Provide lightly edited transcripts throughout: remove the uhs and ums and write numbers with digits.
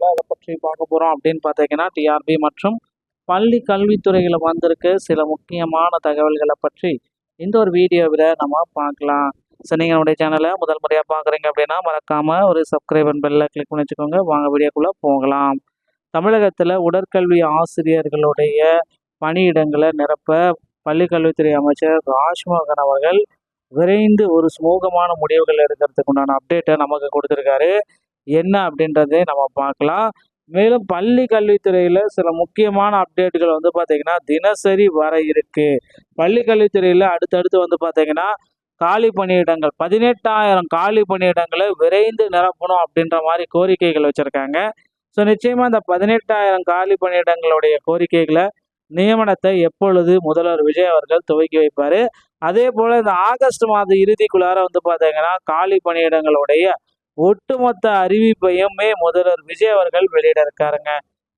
வீடியோவில் அதை பற்றி பார்க்க போகிறோம் அப்படின்னு பார்த்தீங்கன்னா டிஆர்பி மற்றும் பள்ளி கல்வித்துறையில் வந்திருக்க சில முக்கியமான தகவல்களை பற்றி இந்த ஒரு வீடியோவில் நம்ம பார்க்கலாம். ஸோ நீங்கள் நம்முடைய சேனலை முதல் முறையாக பார்க்குறீங்க அப்படின்னா மறக்காமல் ஒரு சப்ஸ்கிரைபர் பெல்லை கிளிக் பண்ணி வச்சுக்கோங்க. வாங்க வீடியோக்குள்ளே போகலாம். தமிழகத்தில் உடற்கல்வி ஆசிரியர்களுடைய பணியிடங்களை நிரப்ப பள்ளிக்கல்வித்துறை அமைச்சர் ராஜ்மோகன் அவர்கள் விரைந்து ஒரு சுமூகமான முடிவுகள் எடுக்கிறதுக்கு உண்டான அப்டேட்டை நமக்கு கொடுத்துருக்காரு. என்ன அப்படின்றதே நம்ம பார்க்கலாம். மேலும் பள்ளி கல்வித்துறையில் சில முக்கியமான அப்டேட்டுகள் வந்து பார்த்தீங்கன்னா தினசரி வர இருக்கு. பள்ளி கல்வித்துறையில் அடுத்தடுத்து வந்து பார்த்தீங்கன்னா காலி பணியிடங்கள் 18,000 காலி பணியிடங்களை விரைந்து நிரப்பணும் அப்படின்ற மாதிரி கோரிக்கைகள் வச்சுருக்காங்க. ஸோ நிச்சயமாக இந்த 18,000 காலி பணியிடங்களுடைய கோரிக்கைகளை நியமனத்தை எப்பொழுது முதல்வர் விஜய் அவர்கள் துவக்கி வைப்பார். அதே போல் இந்த ஆகஸ்ட் மாத இறுதிக்குள்ளார வந்து பார்த்தீங்கன்னா காலி பணியிடங்களுடைய ஒட்டுமொத்த அறிவிப்பையுமே முதல்வர் விஜய் அவர்கள் வெளியிட இருக்காருங்க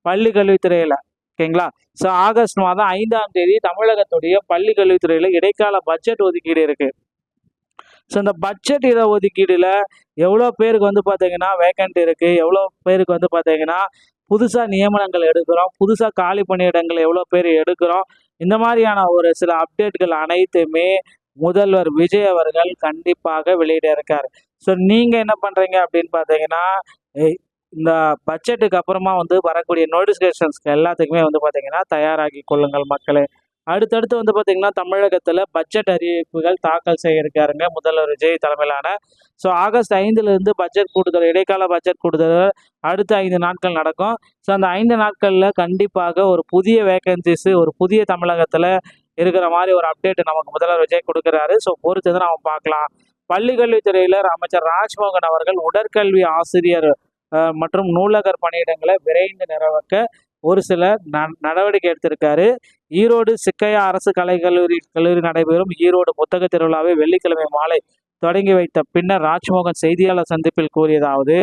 பள்ளி கல்வித்துறையில். ஓகேங்களா? ஸோ ஆகஸ்ட் மாதம் 5ஆம் தேதி தமிழகத்துடைய பள்ளி கல்வித்துறையில் இடைக்கால பட்ஜெட் ஒதுக்கீடு இருக்கு. ஸோ இந்த பட்ஜெட் இட ஒதுக்கீடுல எவ்வளோ பேருக்கு வந்து பார்த்தீங்கன்னா வேக்கண்ட் இருக்கு, எவ்வளோ பேருக்கு வந்து பார்த்தீங்கன்னா புதுசாக நியமனங்கள் எடுக்கிறோம், புதுசாக காலி பணியிடங்கள் எவ்வளோ பேர் எடுக்கிறோம், இந்த மாதிரியான ஒரு சில அப்டேட்கள் அனைத்துமே முதல்வர் விஜய் அவர்கள் கண்டிப்பாக வெளியிட இருக்கார். ஸோ நீங்கள் என்ன பண்ணுறீங்க அப்படின்னு பார்த்தீங்கன்னா இந்த பட்ஜெட்டுக்கு அப்புறமா வந்து வரக்கூடிய நோட்டிஃபிகேஷன்ஸ்க்கு எல்லாத்துக்குமே வந்து பார்த்தீங்கன்னா தயாராகி கொள்ளுங்கள் மக்களே. அடுத்தடுத்து வந்து பார்த்தீங்கன்னா தமிழகத்தில் பட்ஜெட் அறிவிப்புகள் தாக்கல் செய்ய இருக்காருங்க முதல்வர் விஜய் தலைமையிலான. ஸோ ஆகஸ்ட் 5லேருந்து பட்ஜெட் கூடுதல், இடைக்கால பட்ஜெட் கூடுதல் அடுத்த 5 நாட்கள் நடக்கும். ஸோ அந்த 5 நாட்களில் கண்டிப்பாக ஒரு புதிய வேகன்சிஸு, ஒரு புதிய தமிழகத்தில் இருக்கிற மாதிரி ஒரு அப்டேட் நமக்கு முதல்வர் விஜய் கொடுக்குறாரு. ஸோ பொறுத்து தான் நம்ம பார்க்கலாம். பள்ளி கல்வித்துறையில் அமைச்சர் ராஜ்மோகன் அவர்கள் உடற்கல்வி ஆசிரியர் மற்றும் நூலகர் பணியிடங்களை விரைந்து நிரப்ப ஒரு சில நடவடிக்கை எடுத்திருக்காரு. ஈரோடு சிக்கையா அரசு கல்லூரி நடைபெறும் ஈரோடு புத்தக திருவிழாவை வெள்ளிக்கிழமை மாலை தொடங்கி வைத்த பின்னர் ராஜ்மோகன் செய்தியாளர் சந்திப்பில் கூறியதாவது,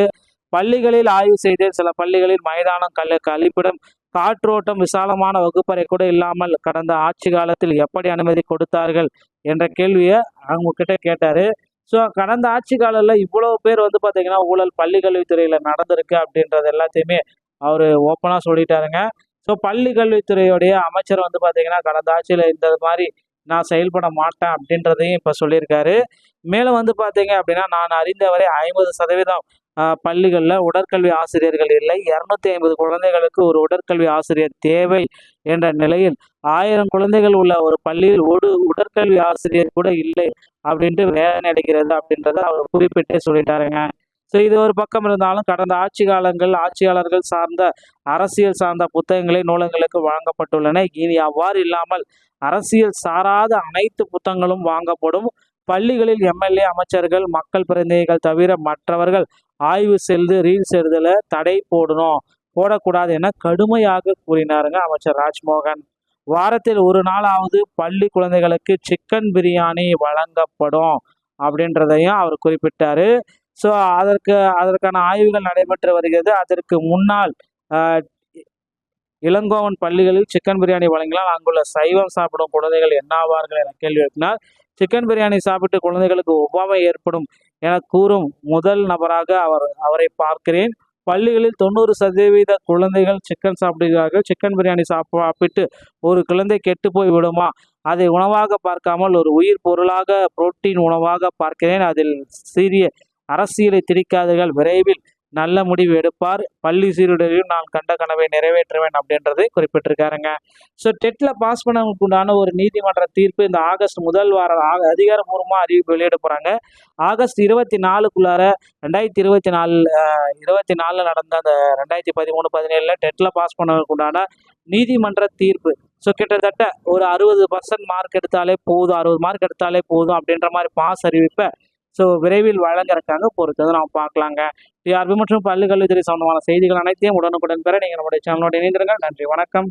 பள்ளிகளில் ஆய்வு செய்த சில பள்ளிகளில் மைதானம், கழிப்பிடம், காற்றோட்டம், விசாலமான வகுப்பறை கூட இல்லாமல் கடந்த ஆட்சி காலத்தில் எப்படி அனுமதி கொடுத்தார்கள் என்ற கேள்வியை அவங்க கிட்ட கேட்டாரு. ஸோ கடந்த ஆட்சி காலத்தில் இவ்வளோ பேர் வந்து பார்த்தீங்கன்னா ஊழல் பள்ளி கல்வித்துறையில் நடந்திருக்கு அப்படின்றது எல்லாத்தையுமே அவர் ஓப்பனாக சொல்லிட்டாருங்க. ஸோ பள்ளி கல்வித்துறையுடைய அமைச்சர் வந்து பார்த்தீங்கன்னா கடந்த ஆட்சியில் இந்த மாதிரி நான் செயல்பட மாட்டேன் அப்படின்றதையும் இப்போ சொல்லியிருக்காரு. மேலும் வந்து பார்த்தீங்க அப்படின்னா நான் அறிந்தவரை 50% பள்ளிகளில் உடற்கல்வி ஆசிரியர்கள் இல்லை, 250 குழந்தைகளுக்கு ஒரு உடற்கல்வி ஆசிரியர் தேவை என்ற நிலையில் 1000 குழந்தைகள் உள்ள ஒரு பள்ளியில் ஒரு உடற்கல்வி ஆசிரியர் கூட இல்லை அப்படின்ட்டு வேதனை அடைகிறது அப்படின்றத அவர் குறிப்பிட்டே சொல்லிட்டாருங்க. ஸோ இது ஒரு பக்கம் இருந்தாலும் கடந்த ஆட்சியாளர்கள் சார்ந்த அரசியல் சார்ந்த புத்தகங்களே நூலகங்களுக்கு வழங்கப்பட்டுள்ளன. இனி அவ்வாறு இல்லாமல் அரசியல் சாராத அனைத்து புத்தகங்களும் வாங்கப்படும். பள்ளிகளில் எம்எல்ஏ, அமைச்சர்கள், மக்கள் பிரதிநிதிகள் தவிர மற்றவர்கள் ஆய்வு செய்து ரீல்ஸ் எழுதல தடை போடக்கூடாது என கடுமையாக கூறினாருங்க அமைச்சர் ராஜ்மோகன். வாரத்தில் ஒரு நாளாவது பள்ளி குழந்தைகளுக்கு சிக்கன் பிரியாணி வழங்கப்படும் அப்படின்றதையும் அவர் குறிப்பிட்டாரு. ஸோ அதற்கான ஆய்வுகள் நடைபெற்று வருகிறது. அதற்கு முன்னால் இளங்கோவன் பள்ளிகளில் சிக்கன் பிரியாணி வழங்கினால் அங்குள்ள சைவம் சாப்பிடும் குழந்தைகள் என்னாவார்கள் என கேள்வி எழுப்பினார். சிக்கன் பிரியாணி சாப்பிட்டு குழந்தைகளுக்கு ஒவ்வாமை ஏற்படும் என கூறும் முதல் நபராக அவரை பார்க்கிறேன். பள்ளிகளில் 90% குழந்தைகள் சிக்கன் சாப்பிடுகிறார்கள். சிக்கன் பிரியாணி சாப்பிட்டு ஒரு குழந்தை கெட்டு போய் விடுமா? அதை உணவாக பார்க்காமல் ஒரு உயிர் பொருளாக புரோட்டீன் உணவாக பார்க்கிறேன். அதில் சீரிய அரசியலை திணிக்காதீர்கள். விரைவில் நல்ல முடிவு எடுப்பார். பள்ளி சீருடையும் நான் கண்ட கனவை நிறைவேற்றுவேன் அப்படின்றதை குறிப்பிட்டிருக்காருங்க. ஸோ டெட்டில் பாஸ் பண்ணவங்களுக்கு உண்டான ஒரு நீதிமன்ற தீர்ப்பு இந்த ஆகஸ்ட் முதல் வாரம் அதிகாரப்பூர்வமாக அறிவிப்பு வெளியிட போகிறாங்க. ஆகஸ்ட் 24க்குள்ளார 2024 நடந்த அந்த 2013-17 டெட்டில் பாஸ் பண்ணவங்களுக்கு உண்டான நீதிமன்ற தீர்ப்பு. ஸோ கிட்டத்தட்ட ஒரு 60% மார்க் எடுத்தாலே போதும், 60 மார்க் எடுத்தாலே போதும் அப்படின்ற மாதிரி பாஸ் அறிவிப்பை ஸோ விரைவில் வழங்க இருக்காங்க. பொறுத்தது நம்ம பார்க்கலாங்க. டிஆர்பி மற்றும் பள்ளி கல்வித்துறை சம்பந்தமான செய்திகள் அனைத்தையும் உடனுக்குடன் பெற நீங்கள் நம்முடைய சேனலோடு இணைந்திருங்கள். நன்றி, வணக்கம்.